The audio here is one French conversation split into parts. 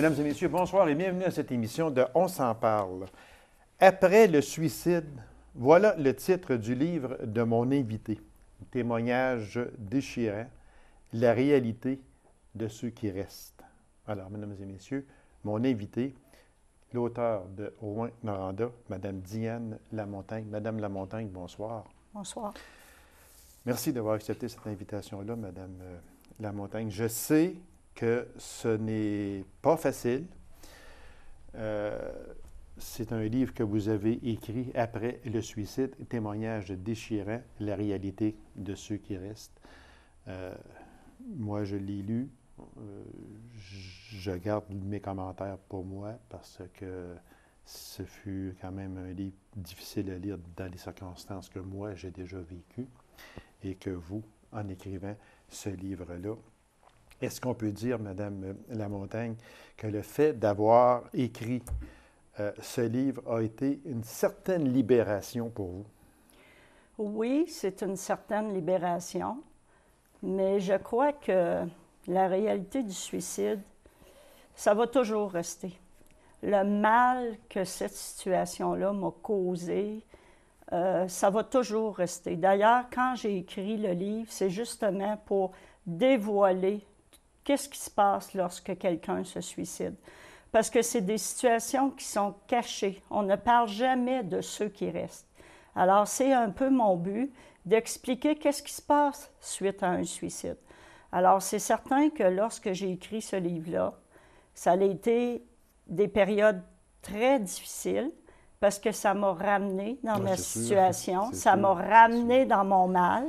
Mesdames et messieurs, bonsoir et bienvenue à cette émission de On s'en parle. Après le suicide, voilà le titre du livre de mon invité. Témoignage déchirant, la réalité de ceux qui restent. Alors, mesdames et messieurs, mon invité, l'auteur de Rouyn-Noranda, Mme Diane Lamontagne. Madame Lamontagne, bonsoir. Bonsoir. Merci d'avoir accepté cette invitation-là, Mme Lamontagne. Je sais que ce n'est pas facile. C'est un livre que vous avez écrit après le suicide, témoignage déchirant, la réalité de ceux qui restent. Moi, je l'ai lu. Je garde mes commentaires pour moi parce que ce fut quand même un livre difficile à lire dans les circonstances que moi, j'ai déjà vécues et que vous, en écrivant ce livre-là, est-ce qu'on peut dire, Madame Lamontagne, que le fait d'avoir écrit ce livre a été une certaine libération pour vous? Oui, c'est une certaine libération, mais je crois que la réalité du suicide, ça va toujours rester. Le mal que cette situation-là m'a causé, ça va toujours rester. D'ailleurs, quand j'ai écrit le livre, c'est justement pour dévoiler qu'est-ce qui se passe lorsque quelqu'un se suicide. Parce que c'est des situations qui sont cachées. On ne parle jamais de ceux qui restent. Alors, c'est un peu mon but d'expliquer qu'est-ce qui se passe suite à un suicide. Alors, c'est certain que lorsque j'ai écrit ce livre-là, ça a été des périodes très difficiles parce que ça m'a ramené dans ma situation, ça m'a ramené dans mon mal,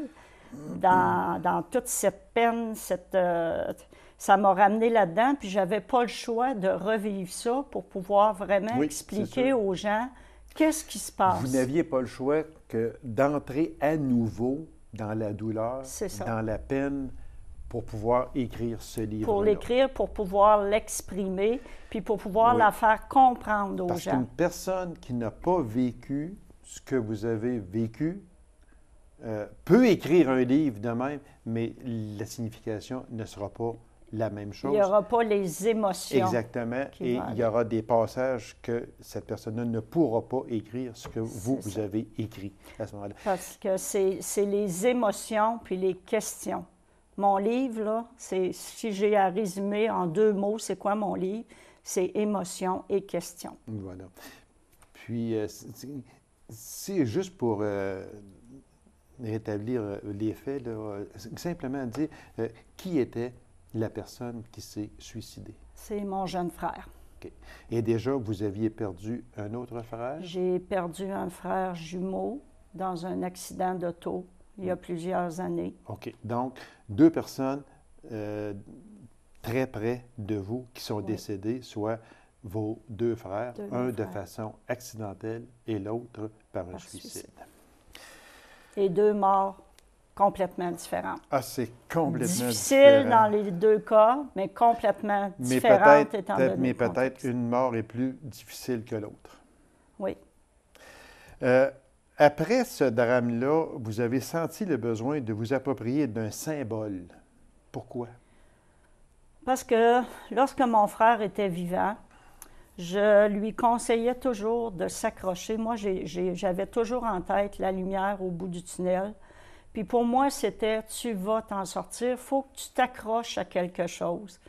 dans toute cette peine, ça m'a ramené là-dedans, puis je n'avais pas le choix de revivre ça pour pouvoir vraiment expliquer aux gens qu'est-ce qui se passe. Vous n'aviez pas le choix que d'entrer à nouveau dans la douleur, dans la peine, pour pouvoir écrire ce livre-là. Pour l'écrire, pour pouvoir l'exprimer, puis pour pouvoir la faire comprendre aux gens. Parce qu'une personne qui n'a pas vécu ce que vous avez vécu peut écrire un livre de même, mais la signification ne sera pas la même chose. Il n'y aura pas les émotions. Exactement. Et il y aura des passages que cette personne-là ne pourra pas écrire ce que vous avez écrit à ce moment-là. Parce que c'est les émotions puis les questions. Mon livre, là, si j'ai à résumer en 2 mots, c'est quoi mon livre? C'est émotion et question. Voilà. Puis, c'est juste pour rétablir les faits, là, simplement dire qui était la personne qui s'est suicidée. C'est mon jeune frère. OK. Et déjà, vous aviez perdu un autre frère? J'ai perdu un frère jumeau dans un accident d'auto il y a plusieurs années. OK. Donc, 2 personnes très près de vous qui sont décédées, soit vos 2 frères, un de façon accidentelle et l'autre par un suicide. Et 2 morts complètement différentes. Ah, c'est complètement difficile dans les 2 cas, mais complètement différentes étant donné. Mais peut-être une mort est plus difficile que l'autre. Oui. Après ce drame-là, vous avez senti le besoin de vous approprier d'un symbole. Pourquoi? Parce que lorsque mon frère était vivant, je lui conseillais toujours de s'accrocher. Moi, j'avais toujours en tête la lumière au bout du tunnel. Puis pour moi, c'était « tu vas t'en sortir, il faut que tu t'accroches à quelque chose ».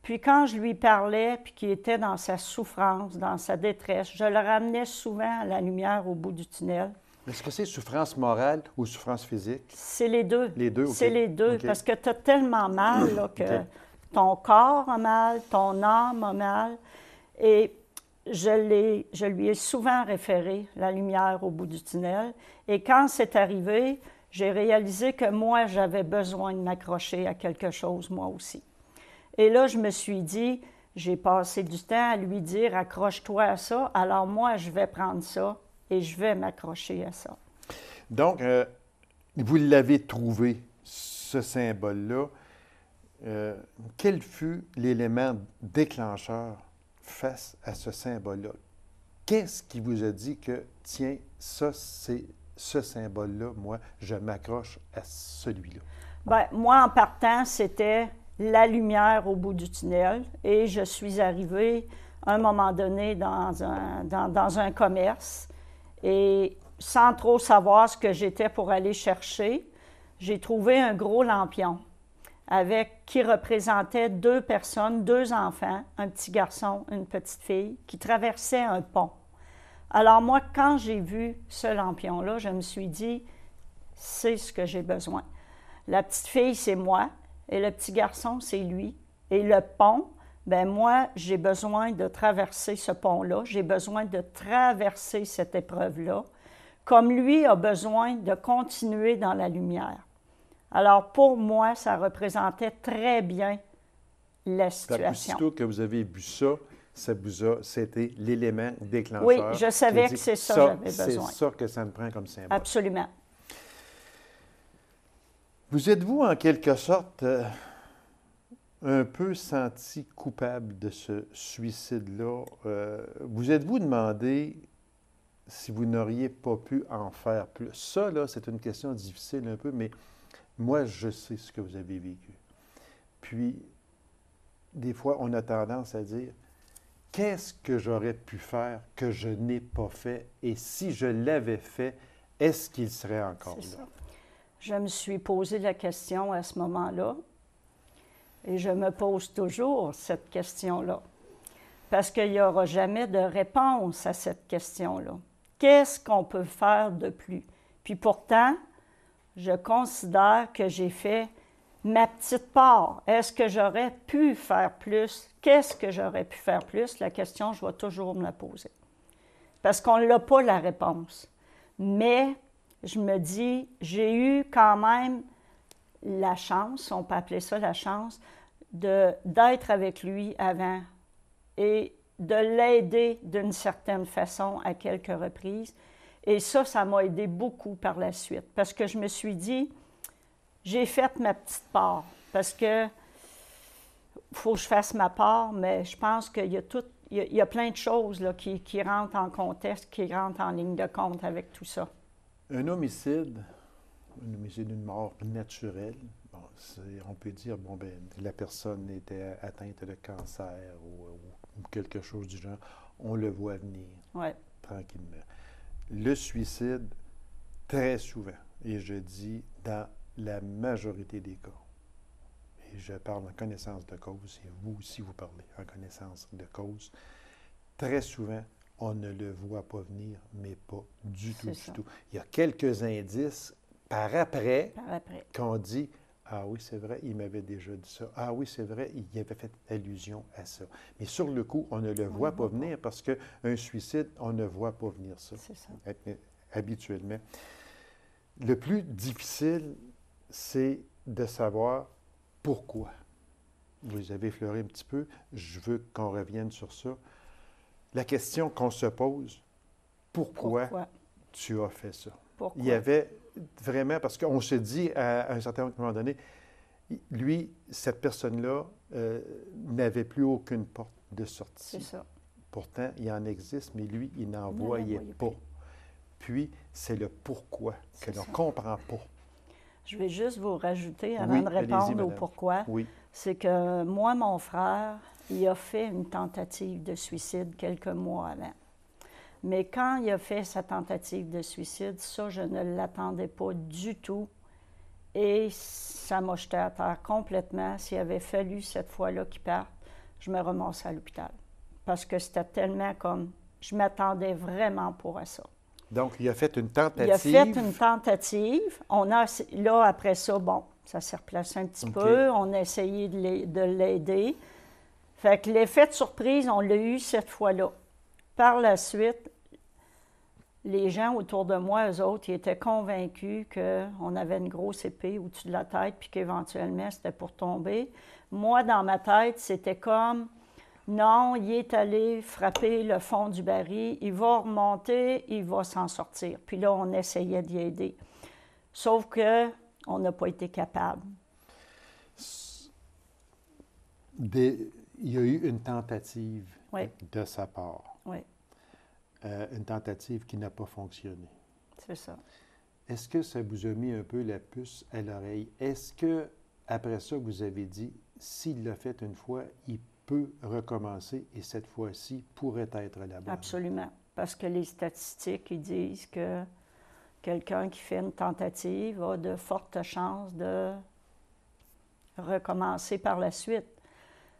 Puis quand je lui parlais, puis qu'il était dans sa souffrance, dans sa détresse, je le ramenais souvent à la lumière au bout du tunnel. Est-ce que c'est souffrance morale ou souffrance physique? C'est les deux. Les deux, OK. C'est les deux, parce que tu as tellement mal là, que ton corps a mal, ton âme a mal. Et je lui ai souvent référé la lumière au bout du tunnel. Et quand c'est arrivé, j'ai réalisé que moi, j'avais besoin de m'accrocher à quelque chose, moi aussi. Et là, je me suis dit, j'ai passé du temps à lui dire « accroche-toi à ça », alors moi, je vais prendre ça et je vais m'accrocher à ça. Donc, vous l'avez trouvé, ce symbole-là. Quel fut l'élément déclencheur face à ce symbole-là? Qu'est-ce qui vous a dit que, tiens, ça, c'est ce symbole-là, moi, je m'accroche à celui-là? Bien, moi, en partant, c'était la lumière au bout du tunnel et je suis arrivée à un moment donné dans un commerce et sans trop savoir ce que j'étais pour aller chercher, j'ai trouvé un gros lampion qui représentait 2 personnes, 2 enfants, un petit garçon, une petite fille, qui traversaient un pont. Alors moi, quand j'ai vu ce lampion-là, je me suis dit, c'est ce que j'ai besoin. La petite fille, c'est moi, et le petit garçon, c'est lui. Et le pont, ben moi, j'ai besoin de traverser ce pont-là, j'ai besoin de traverser cette épreuve-là, comme lui a besoin de continuer dans la lumière. Alors, pour moi, ça représentait très bien la situation. Aussitôt que vous avez vu ça, c'était l'élément déclencheur. Oui, je savais que c'est ça que j'avais besoin. C'est ça que ça me prend comme symbole. Absolument. Vous êtes-vous, en quelque sorte, un peu senti coupable de ce suicide-là? Vous êtes-vous demandé si vous n'auriez pas pu en faire plus? Ça, là, c'est une question difficile un peu, mais moi, je sais ce que vous avez vécu. Puis, des fois, on a tendance à dire, qu'est-ce que j'aurais pu faire que je n'ai pas fait? Et si je l'avais fait, est-ce qu'il serait encore là? Ça. Je me suis posé la question à ce moment-là. Et je me pose toujours cette question-là. Parce qu'il n'y aura jamais de réponse à cette question-là. Qu'est-ce qu'on peut faire de plus? Puis pourtant, je considère que j'ai fait ma petite part. Est-ce que j'aurais pu faire plus? Qu'est-ce que j'aurais pu faire plus? La question, je vais toujours me la poser. Parce qu'on n'a pas la réponse. Mais je me dis, j'ai eu quand même la chance, on peut appeler ça la chance, d'être avec lui avant et de l'aider d'une certaine façon à quelques reprises. Et ça m'a aidé beaucoup par la suite. Parce que je me suis dit, j'ai fait ma petite part. Parce que faut que je fasse ma part, mais je pense qu'il y a plein de choses là, qui rentrent en contexte, qui rentrent en ligne de compte avec tout ça. Un homicide, une mort naturelle, bon, on peut dire, bon, ben, la personne était atteinte de cancer ou quelque chose du genre. On le voit venir, tranquillement. Le suicide, très souvent, et je dis dans la majorité des cas, et je parle en connaissance de cause, et vous aussi vous parlez en connaissance de cause, très souvent, on ne le voit pas venir, mais pas du tout, du tout. Il y a quelques indices par après. Qu'on dit, ah oui, c'est vrai, il m'avait déjà dit ça. Ah oui, c'est vrai, il avait fait allusion à ça. Mais sur le coup, on ne le voit pas venir parce qu'un suicide, on ne voit pas venir ça. C'est ça. Habituellement. Le plus difficile, c'est de savoir pourquoi. Vous avez effleuré un petit peu. Je veux qu'on revienne sur ça. La question qu'on se pose, pourquoi tu as fait ça? Pourquoi? Il y avait vraiment, parce qu'on se dit à un certain moment donné, lui, cette personne-là, n'avait plus aucune porte de sortie. C'est ça. Pourtant, il en existe, mais lui, il n'en voyait pas. Puis, c'est le pourquoi que l'on ne comprend pas. Je vais juste vous rajouter, avant de répondre au pourquoi, c'est que moi, mon frère, il a fait une tentative de suicide quelques mois avant. Mais quand il a fait sa tentative de suicide, ça, je ne l'attendais pas du tout. Et ça m'a jeté à terre complètement. S'il avait fallu cette fois-là qu'il parte, je me ramassais à l'hôpital. Parce que c'était tellement comme... Je m'attendais vraiment pour ça. Donc, il a fait une tentative. Il a fait une tentative. Là, après ça, bon, ça s'est replacé un petit peu. On a essayé de l'aider. Fait que l'effet de surprise, on l'a eu cette fois-là. Par la suite, les gens autour de moi, eux autres, ils étaient convaincus qu'on avait une grosse épée au-dessus de la tête puis qu'éventuellement, c'était pour tomber. Moi, dans ma tête, c'était comme, non, il est allé frapper le fond du baril, il va remonter, il va s'en sortir. Puis là, on essayait d'y aider. Sauf qu'on n'a pas été capable. Il y a eu une tentative de sa part. Oui. Une tentative qui n'a pas fonctionné. C'est ça. Est-ce que ça vous a mis un peu la puce à l'oreille? Est-ce que après ça, vous avez dit, s'il l'a fait une fois, il peut recommencer et cette fois-ci pourrait être la bonne. Absolument. Parce que les statistiques, ils disent que quelqu'un qui fait une tentative a de fortes chances de recommencer par la suite.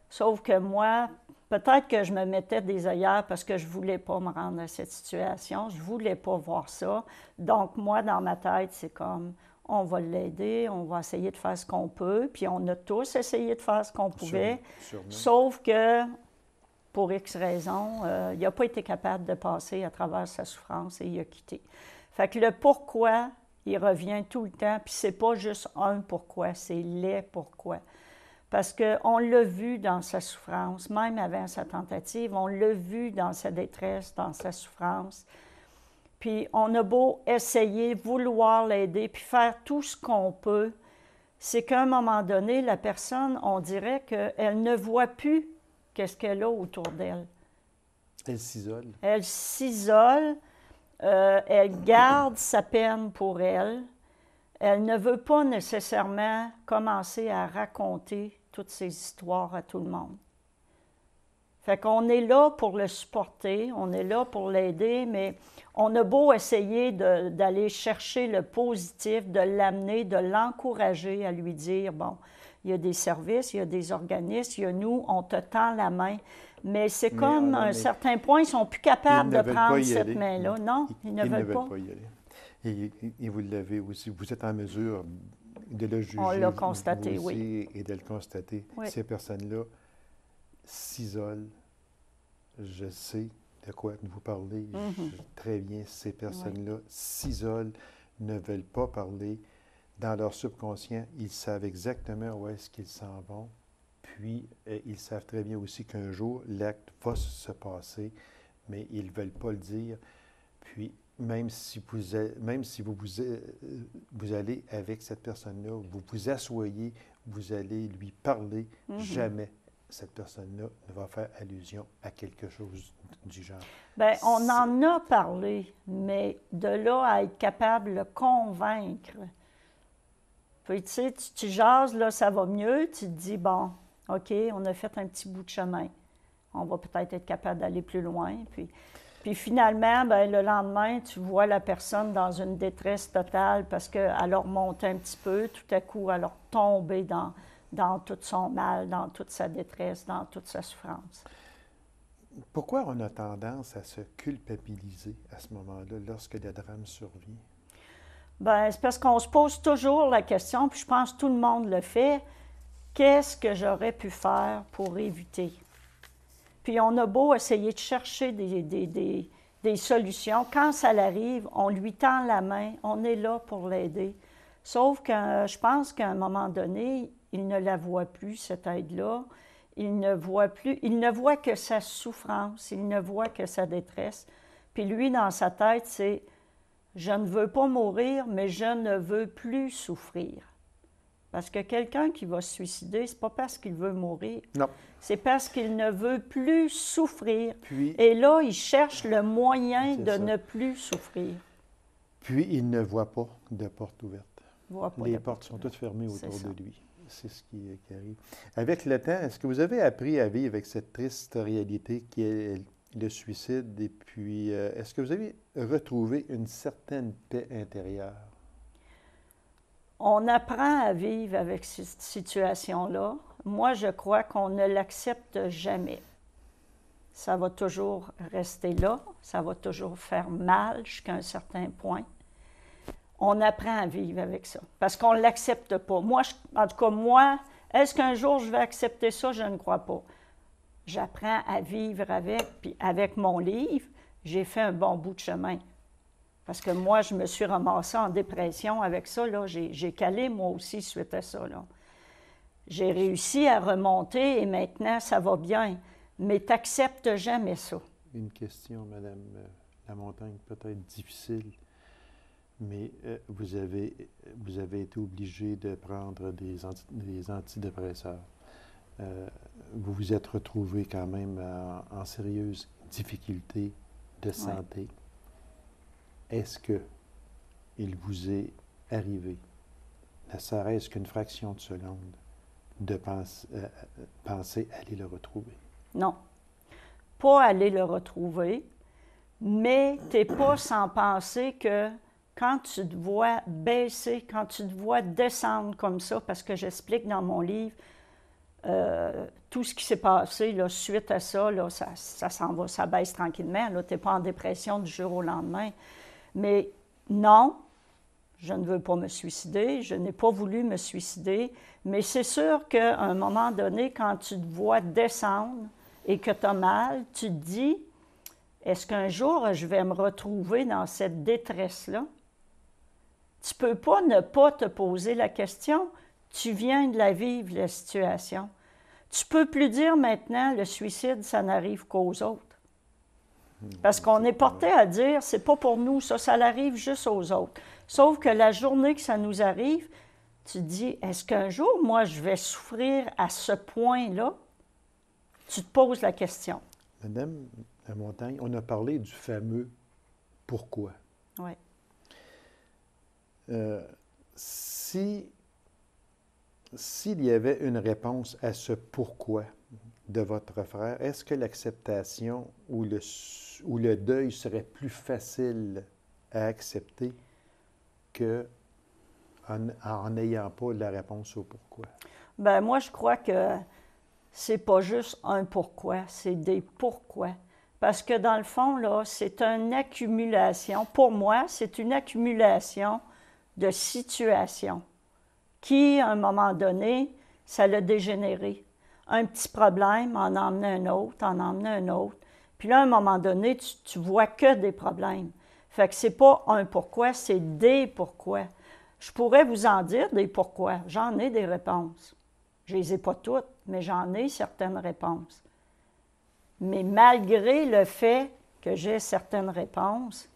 Sauf que moi, peut-être que je me mettais des œillères parce que je ne voulais pas me rendre à cette situation, je ne voulais pas voir ça. Donc, moi, dans ma tête, c'est comme, on va l'aider, on va essayer de faire ce qu'on peut, puis on a tous essayé de faire ce qu'on pouvait, sauf que, pour X raisons, il n'a pas été capable de passer à travers sa souffrance et il a quitté. Fait que le pourquoi, il revient tout le temps, puis c'est pas juste un pourquoi, c'est les pourquoi. Parce qu'on l'a vu dans sa souffrance, même avant sa tentative, on l'a vu dans sa détresse, dans sa souffrance. Puis on a beau essayer, vouloir l'aider, puis faire tout ce qu'on peut, c'est qu'à un moment donné, la personne, on dirait qu'elle ne voit plus qu'est-ce qu'elle a autour d'elle. Elle s'isole. Elle s'isole, elle garde sa peine pour elle. Elle ne veut pas nécessairement commencer à raconter toutes ces histoires à tout le monde. Fait qu'on est là pour le supporter, on est là pour l'aider, mais on a beau essayer d'aller chercher le positif, de l'amener, de l'encourager à lui dire, bon, il y a des services, il y a des organismes, il y a nous, on te tend la main. Mais c'est comme à un certain point, ils ne sont plus capables de prendre cette main-là. Non, ils ne veulent pas y aller. Et vous l'avez aussi, vous êtes en mesure de le juger. On l'a constaté, vous aussi, oui. Et de le constater. Oui. Ces personnes-là s'isolent. Je sais de quoi vous parlez. Très bien, ces personnes-là s'isolent, ne veulent pas parler. Dans leur subconscient, ils savent exactement où est-ce qu'ils s'en vont. Puis, ils savent très bien aussi qu'un jour, l'acte va se passer, mais ils ne veulent pas le dire. Puis, même si vous allez avec cette personne-là, vous vous asseyez, vous allez lui parler, jamais cette personne-là ne va faire allusion à quelque chose du genre. Bien, on en a parlé, mais de là à être capable de le convaincre. Puis, tu sais, tu jases, là, ça va mieux, tu te dis, bon, OK, on a fait un petit bout de chemin. On va peut-être être capable d'aller plus loin. Puis finalement, bien, le lendemain, tu vois la personne dans une détresse totale parce qu'elle a remonté un petit peu. Tout à coup, elle a tombé dans tout son mal, dans toute sa détresse, dans toute sa souffrance. Pourquoi on a tendance à se culpabiliser à ce moment-là, lorsque le drame survient? Bien, c'est parce qu'on se pose toujours la question, puis je pense que tout le monde le fait, qu'est-ce que j'aurais pu faire pour éviter? Puis on a beau essayer de chercher des solutions. Quand ça l'arrive, on lui tend la main, on est là pour l'aider. Sauf que je pense qu'à un moment donné, il ne la voit plus, cette aide-là. Il ne voit que sa souffrance, il ne voit que sa détresse. Puis lui, dans sa tête, c'est « Je ne veux pas mourir, mais je ne veux plus souffrir ». Parce que quelqu'un qui va se suicider, c'est pas parce qu'il veut mourir. Non. C'est parce qu'il ne veut plus souffrir. Puis, et là, il cherche le moyen de ne plus souffrir. Puis, il ne voit pas de porte ouverte. Les portes sont toutes fermées autour de lui. C'est ce qui arrive. Avec le temps, est-ce que vous avez appris à vivre avec cette triste réalité qui est le suicide? Et puis, est-ce que vous avez retrouvé une certaine paix intérieure? On apprend à vivre avec cette situation-là. Moi, je crois qu'on ne l'accepte jamais. Ça va toujours rester là, ça va toujours faire mal jusqu'à un certain point. On apprend à vivre avec ça, parce qu'on ne l'accepte pas. Moi, en tout cas, moi, est-ce qu'un jour je vais accepter ça? Je ne crois pas. J'apprends à vivre avec, puis avec mon livre, j'ai fait un bon bout de chemin. Parce que moi, je me suis ramassée en dépression avec ça, là. J'ai calé, moi aussi, suite à ça, là. J'ai réussi à remonter et maintenant, ça va bien. Mais tu n'acceptes jamais ça. Une question, Madame Lamontagne, peut-être difficile, mais vous avez été obligée de prendre des antidépresseurs. Vous vous êtes retrouvé quand même en sérieuse difficulté de santé. Ouais. Est-ce qu'il vous est arrivé, ne serait-ce qu'une fraction de seconde, de penser aller le retrouver? Non. Pas aller le retrouver, mais tu n'es pas sans penser que quand tu te vois baisser, quand tu te vois descendre comme ça, parce que j'explique dans mon livre tout ce qui s'est passé là, suite à ça, là, ça s'en va, ça baisse tranquillement. Tu n'es pas en dépression du jour au lendemain. Mais non, je ne veux pas me suicider, je n'ai pas voulu me suicider, mais c'est sûr qu'à un moment donné, quand tu te vois descendre et que tu as mal, tu te dis, est-ce qu'un jour je vais me retrouver dans cette détresse-là? Tu ne peux pas ne pas te poser la question, tu viens de la vivre, la situation. Tu ne peux plus dire maintenant, le suicide, ça n'arrive qu'aux autres. Parce qu'on est porté à dire, c'est pas pour nous, ça arrive juste aux autres. Sauf que la journée que ça nous arrive, tu te dis, est-ce qu'un jour, moi, je vais souffrir à ce point-là? Tu te poses la question. Madame Lamontagne, on a parlé du fameux « pourquoi ». Oui. S'il y avait une réponse à ce « pourquoi » de votre frère, est-ce que l'acceptation ou le deuil serait plus facile à accepter qu'en n'ayant pas la réponse au pourquoi? Bien, moi, je crois que c'est pas juste un pourquoi, c'est des pourquoi. Parce que dans le fond, là, c'est une accumulation. Pour moi, c'est une accumulation de situations qui, à un moment donné, ça l'a dégénéré. Un petit problème en emmenait un autre, en emmenait un autre. Puis là, à un moment donné, tu vois que des problèmes. Fait que c'est pas un pourquoi, c'est des pourquoi. Je pourrais vous en dire des pourquoi. J'en ai des réponses. Je les ai pas toutes, mais j'en ai certaines réponses. Mais malgré le fait que j'ai certaines réponses,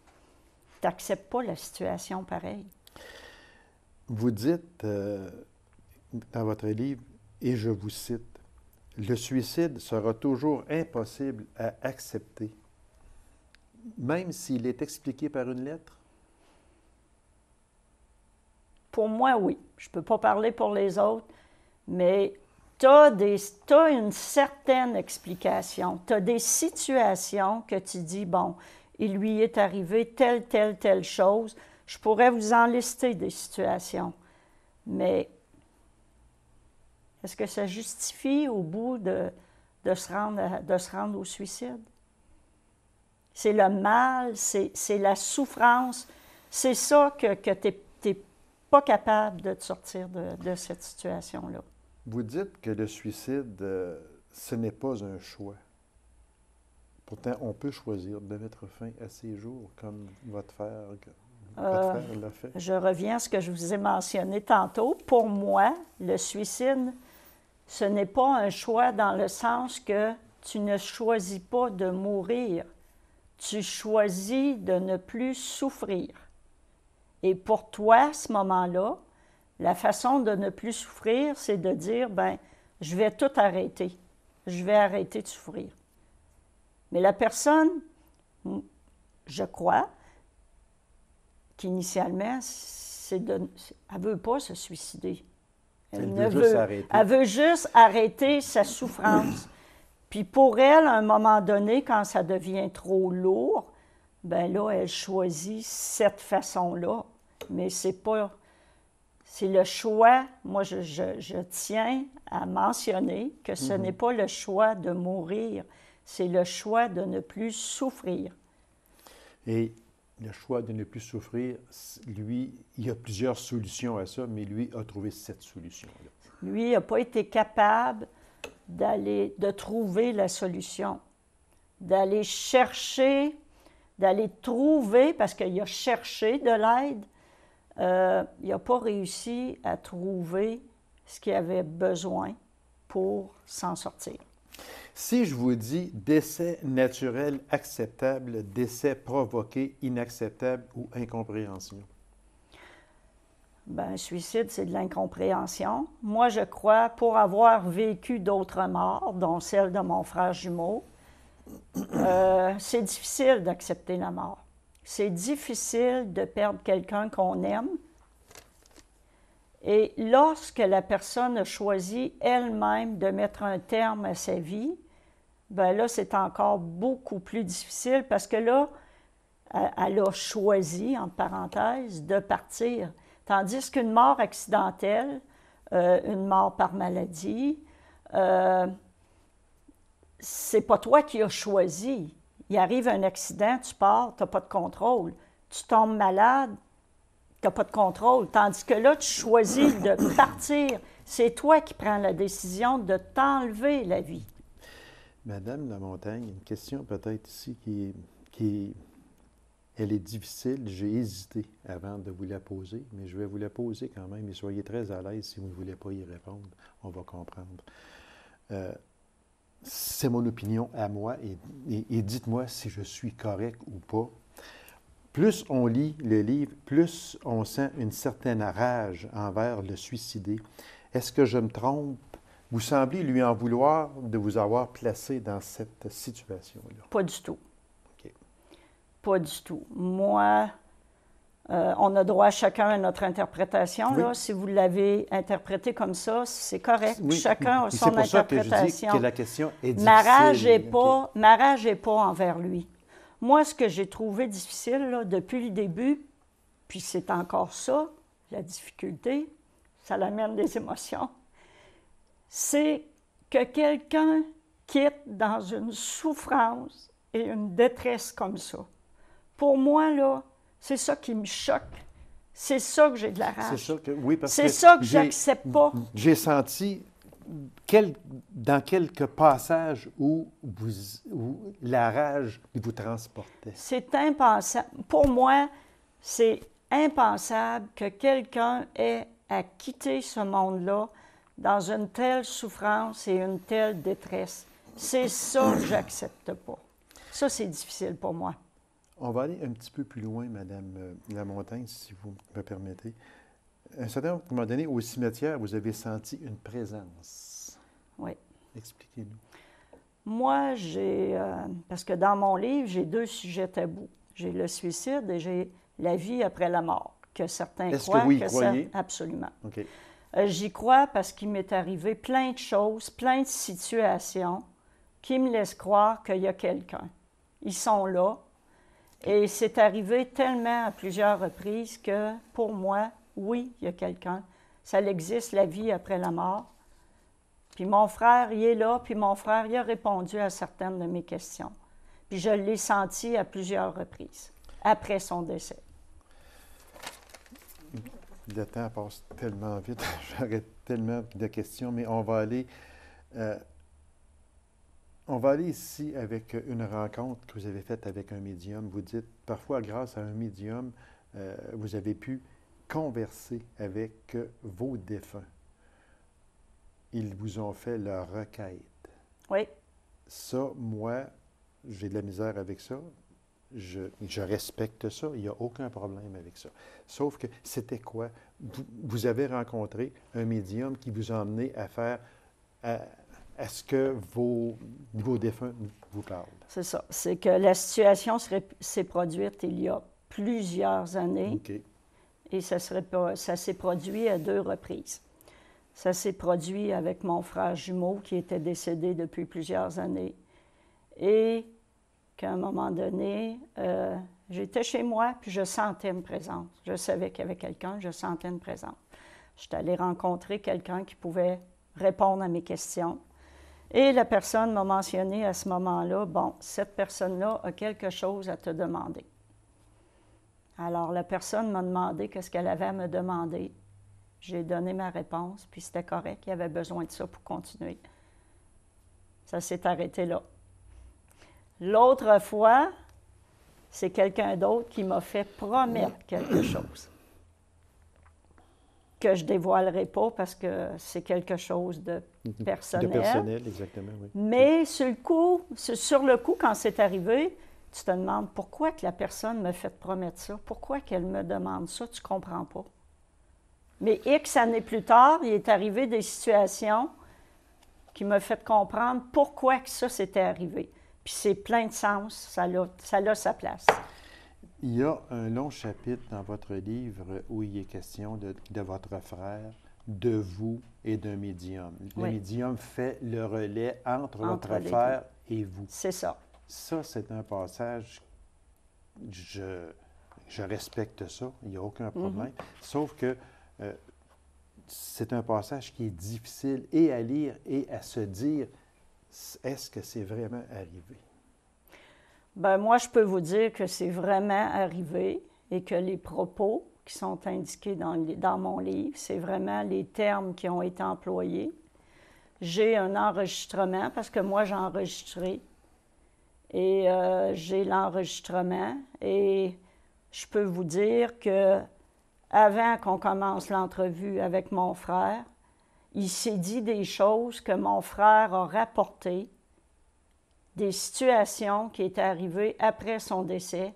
tu n'acceptes pas la situation pareille. Vous dites dans votre livre, et je vous cite, « Le suicide sera toujours impossible à accepter, même s'il est expliqué par une lettre? » Pour moi, oui. Je ne peux pas parler pour les autres, mais tu as une certaine explication. Tu as des situations que tu dis, bon, il lui est arrivé telle chose. Je pourrais vous en lister des situations, mais est-ce que ça justifie au bout de se rendre au suicide? C'est le mal, c'est la souffrance. C'est ça que tu n'es pas capable de te sortir de cette situation-là. Vous dites que le suicide, ce n'est pas un choix. Pourtant, on peut choisir de mettre fin à ses jours, comme votre frère l'a fait. Je reviens à ce que je vous ai mentionné tantôt. Pour moi, le suicide, ce n'est pas un choix dans le sens que tu ne choisis pas de mourir. Tu choisis de ne plus souffrir. Et pour toi, à ce moment-là, la façon de ne plus souffrir, c'est de dire, ben, je vais tout arrêter. Je vais arrêter de souffrir. Mais la personne, je crois, qu'initialement, elle ne veut pas se suicider. Elle veut juste arrêter sa souffrance. Puis pour elle, à un moment donné, quand ça devient trop lourd, ben là, elle choisit cette façon-là. Mais c'est pas... C'est le choix. Moi, je tiens à mentionner que ce n'est pas le choix de mourir, c'est le choix de ne plus souffrir. Et le choix de ne plus souffrir, lui, il y a plusieurs solutions à ça, mais lui a trouvé cette solution-là. Lui n'a pas été capable de trouver la solution, d'aller chercher, d'aller trouver, parce qu'il a cherché de l'aide, il n'a pas réussi à trouver ce qu'il avait besoin pour s'en sortir. Si je vous dis décès naturel acceptable, décès provoqué inacceptable ou incompréhension? Bien, suicide, c'est de l'incompréhension. Moi, je crois, pour avoir vécu d'autres morts, dont celle de mon frère jumeau, c'est difficile d'accepter la mort. C'est difficile de perdre quelqu'un qu'on aime Et lorsque la personne a choisi elle-même de mettre un terme à sa vie, bien là, c'est encore beaucoup plus difficile parce que là, elle a choisi, entre parenthèses, de partir. Tandis qu'une mort accidentelle, une mort par maladie, c'est pas toi qui as choisi. Il arrive un accident, tu pars, tu n'as pas de contrôle. Tu tombes malade, tu n'as pas de contrôle. Tandis que là, tu choisis de partir. C'est toi qui prends la décision de t'enlever la vie. Madame Lamontagne, une question peut-être ici elle est difficile. J'ai hésité avant de vous la poser, mais je vais vous la poser quand même et soyez très à l'aise si vous ne voulez pas y répondre. On va comprendre. C'est mon opinion à moi et dites-moi si je suis correct ou pas. Plus on lit le livre, plus on sent une certaine rage envers le suicidé. Est-ce que je me trompe? Vous semblez lui en vouloir de vous avoir placé dans cette situation-là. Pas du tout. OK. Pas du tout. Moi, on a droit chacun à notre interprétation. Oui. Là. Si vous l'avez interprété comme ça, c'est correct. Oui. Chacun a Et son c'est pour ça que je interprétation. dis que la question est difficile. Ma rage n'est pas envers lui. Moi, ce que j'ai trouvé difficile là, depuis le début, puis c'est encore ça, la difficulté, ça l'amène des émotions, c'est que quelqu'un quitte dans une souffrance et une détresse comme ça. Pour moi, là, c'est ça qui me choque. C'est ça que j'ai de la rage. C'est ça que, oui, parce c'est que ça que j'accepte pas. J'ai senti dans quelques passages où la rage vous transportait. C'est impensable. Pour moi, c'est impensable que quelqu'un ait à quitter ce monde-là dans une telle souffrance et une telle détresse. C'est ça que j'accepte pas. Ça, c'est difficile pour moi. On va aller un petit peu plus loin, Madame Lamontagne, si vous me permettez. À un certain moment donné, au cimetière, vous avez senti une présence. Oui. Expliquez-nous. Moi, parce que dans mon livre, j'ai 2 sujets tabous. J'ai le suicide et j'ai la vie après la mort, que certains Est-ce croient que vous y croyez? Absolument. OK. J'y crois parce qu'il m'est arrivé plein de choses, plein de situations qui me laissent croire qu'il y a quelqu'un. Ils sont là. Et c'est arrivé tellement à plusieurs reprises que, pour moi, oui, il y a quelqu'un. Ça existe, la vie après la mort. Puis mon frère, il est là, puis mon frère, il a répondu à certaines de mes questions. Puis je l'ai senti à plusieurs reprises, après son décès. Le temps passe tellement vite, j'aurais tellement de questions, mais on va aller ici avec une rencontre que vous avez faite avec un médium. Vous dites, parfois, grâce à un médium, vous avez pu converser avec vos défunts. Ils vous ont fait leur requête. Oui. Ça, moi, j'ai de la misère avec ça. Je respecte ça. Il n'y a aucun problème avec ça. Sauf que c'était quoi? Vous avez rencontré un médium qui vous a emmené à faire... à ce que vos défunts vous parlent. C'est ça. C'est que la situation s'est produite il y a plusieurs années. OK. Et ça s'est produit à 2 reprises. Ça s'est produit avec mon frère jumeau qui était décédé depuis plusieurs années. Et qu'à un moment donné, j'étais chez moi, puis je sentais une présence. Je savais qu'il y avait quelqu'un, je sentais une présence. J'étais allée rencontrer quelqu'un qui pouvait répondre à mes questions. Et la personne m'a mentionné à ce moment-là, bon, cette personne-là a quelque chose à te demander. Alors, la personne m'a demandé qu'est-ce qu'elle avait à me demander. J'ai donné ma réponse, puis c'était correct, il avait besoin de ça pour continuer. Ça s'est arrêté là. L'autre fois, c'est quelqu'un d'autre qui m'a fait promettre quelque chose que je ne dévoilerai pas parce que c'est quelque chose de personnel. De personnel, exactement, oui. Mais sur le coup, quand c'est arrivé, tu te demandes pourquoi que la personne me fait promettre ça, pourquoi qu'elle me demande ça, tu ne comprends pas. Mais X années plus tard, il est arrivé des situations qui m'ont fait comprendre pourquoi que ça s'était arrivé. Puis c'est plein de sens, ça a sa place. Il y a un long chapitre dans votre livre où il est question de votre frère, de vous et d'un médium. Le Oui. médium fait le relais entre Entre votre les frère et vous. C'est ça. Ça, c'est un passage, je respecte ça, il n'y a aucun problème. Sauf que c'est un passage qui est difficile et à lire et à se dire, est-ce que c'est vraiment arrivé? Ben moi, je peux vous dire que c'est vraiment arrivé et que les propos qui sont indiqués dans mon livre, c'est vraiment les termes qui ont été employés. J'ai un enregistrement parce que moi, j'ai enregistré et j'ai l'enregistrement et je peux vous dire que avant qu'on commence l'entrevue avec mon frère, il s'est dit des choses que mon frère a rapportées, des situations qui étaient arrivées après son décès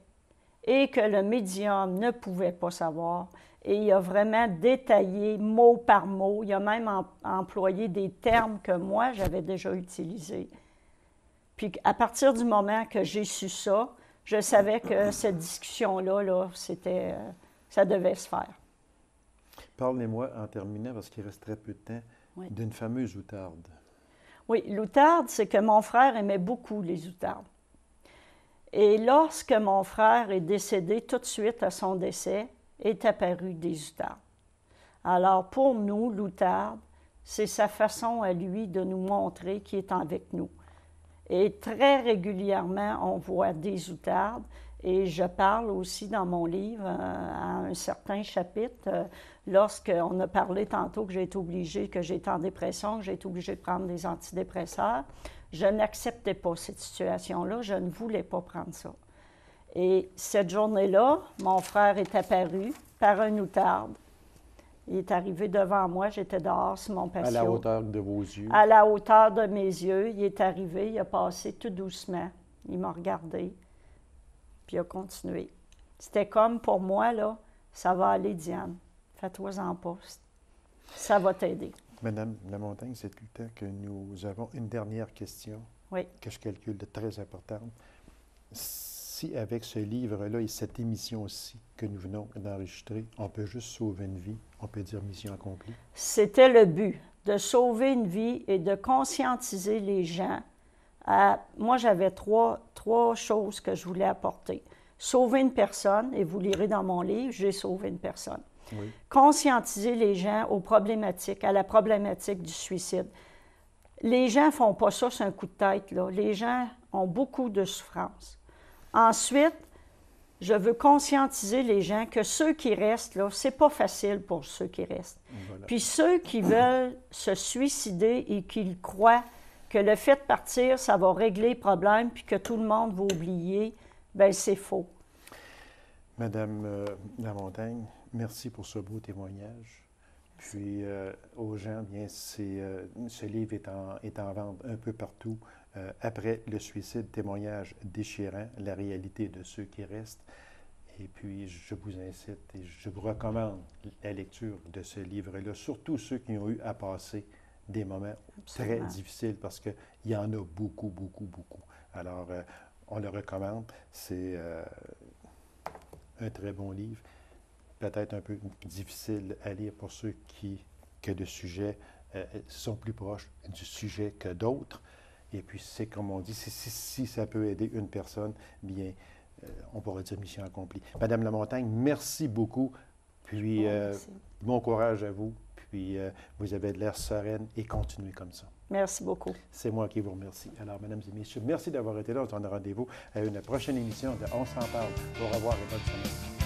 et que le médium ne pouvait pas savoir. Et il a vraiment détaillé mot par mot. Il a même employé des termes que moi, j'avais déjà utilisés. Puis à partir du moment que j'ai su ça, je savais que cette discussion-là, c'était, ça devait se faire. Parlez-moi, en terminant, parce qu'il reste très peu de temps, Oui. d'une fameuse outarde. Oui, l'outarde, c'est que mon frère aimait beaucoup les outardes. Et lorsque mon frère est décédé, tout de suite à son décès, est apparu des outardes. Alors pour nous, l'outarde, c'est sa façon à lui de nous montrer qu'il est avec nous. Et très régulièrement, on voit des outardes. Et je parle aussi dans mon livre, à un certain chapitre, lorsqu'on a parlé tantôt que j'ai été obligée, que j'étais en dépression, que j'ai été obligée de prendre des antidépresseurs, je n'acceptais pas cette situation-là, je ne voulais pas prendre ça. Et cette journée-là, mon frère est apparu par un outarde. Il est arrivé devant moi, j'étais dehors sur mon patio. À la hauteur de vos yeux. À la hauteur de mes yeux, il est arrivé, il a passé tout doucement, il m'a regardé. Puis il a continué. C'était comme pour moi, là, ça va aller, Diane. Fais-toi-en pas. Ça va t'aider. Madame Lamontagne, c'est tout le temps que nous avons une dernière question Oui. que je calcule de très importante. Si avec ce livre-là et cette émission-ci que nous venons d'enregistrer, on peut juste sauver une vie, on peut dire mission accomplie? C'était le but, de sauver une vie et de conscientiser les gens. Moi, j'avais trois choses que je voulais apporter. Sauver une personne, et vous lirez dans mon livre, j'ai sauvé une personne. Oui. Conscientiser les gens aux problématiques, à la problématique du suicide. Les gens ne font pas ça sur un coup de tête, là. Les gens ont beaucoup de souffrance. Ensuite, je veux conscientiser les gens que ceux qui restent, là, c'est pas facile pour ceux qui restent. Voilà. Puis ceux qui veulent se suicider et qui croient que le fait de partir, ça va régler le problème, puis que tout le monde va oublier, bien, c'est faux. Madame Lamontagne, merci pour ce beau témoignage. Puis aux gens, bien, ce livre est en vente un peu partout. Après le suicide, témoignage déchirant, la réalité de ceux qui restent. Et puis, je vous incite et je vous recommande la lecture de ce livre-là, surtout ceux qui ont eu à passer des moments Absolument. très difficiles, parce qu'il y en a beaucoup, beaucoup, beaucoup. Alors, on le recommande. C'est un très bon livre, peut-être un peu difficile à lire pour ceux que le sujet sont plus proches du sujet que d'autres. Et puis, c'est comme on dit, si ça peut aider une personne, bien, on pourrait dire mission accomplie. Madame Lamontagne, merci beaucoup. Puis, bon courage à vous. Puis, vous avez de l'air sereine et continuez comme ça. Merci beaucoup. C'est moi qui vous remercie. Alors, mesdames et messieurs, merci d'avoir été là. On se donne rendez-vous à une prochaine émission de On s'en parle. Au revoir et bonne semaine.